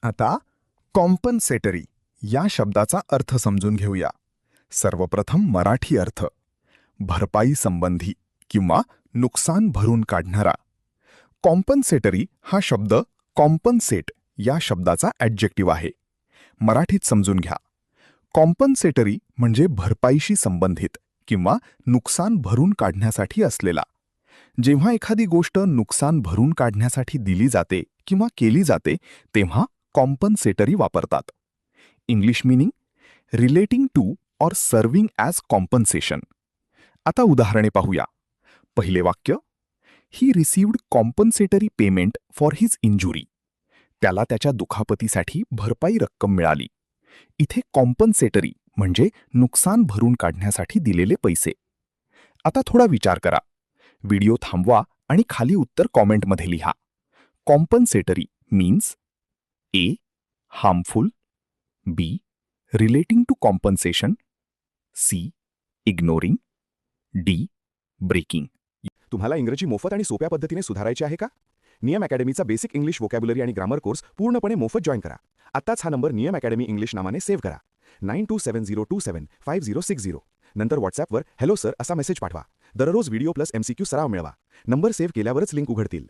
आता कॉम्पन्सेटरी या शब्दाचा अर्थ समजून घेऊया. सर्वप्रथम मराठी अर्थ: भरपाई संबंधी किंवा नुकसान भरून काढणारा. कॉम्पन्सेटरी हा शब्द कॉम्पन्सेट या शब्दाचा ॲडजेक्टिव्ह आहे. मराठीत समजून घ्या. कॉम्पन्सेटरी म्हणजे भरपाईशी संबंधित किंवा नुकसान भरून काढण्यासाठी असलेला. जेव्हा एखादी गोष्ट नुकसान भरून काढण्यासाठी दिली जाते किंवा केली जाते तेव्हा कॉम्पन्सेटरी वापरतात. English meaning: relating to or serving as compensation. आता उदाहरणे पाहूया. पहिले वाक्य: he received compensatory payment for his injury. त्याला त्याच्या दुखापतीसाठी भरपाई रक्कम मिळाली. इथे कॉम्पन्सेटरी म्हणजे नुकसान भरून काढण्यासाठी दिलेले पैसे. आता थोडा विचार करा. व्हिडिओ थांबवा आणि खाली उत्तर कॉमेंटमध्ये लिहा. Compensatory means: A. Harmful, B. Relating to compensation, C. Ignoring, D. Breaking. तुम्हाला इंग्रजी मोफत आणि सोप्या पद्धतीने सुधारायचे आहे का? नियम अकॅडमीचा बेसिक इंग्लिश व्होकॅब्युलरी आणि ग्रामर कोर्स पूर्णपणे मोफत जॉईन करा. आत्ताच हा नंबर नियम अकॅडमी इंग्लिश नावाने सेव्ह करा. 9270275060. नंतर व्हॉट्सॲपवर हॅलो सर असा मेसेज पाठवा. दररोज व्हिडिओ प्लस MCQ सराव मिळवा. नंबर सेव्ह केल्यावरच लिंक उघडतील.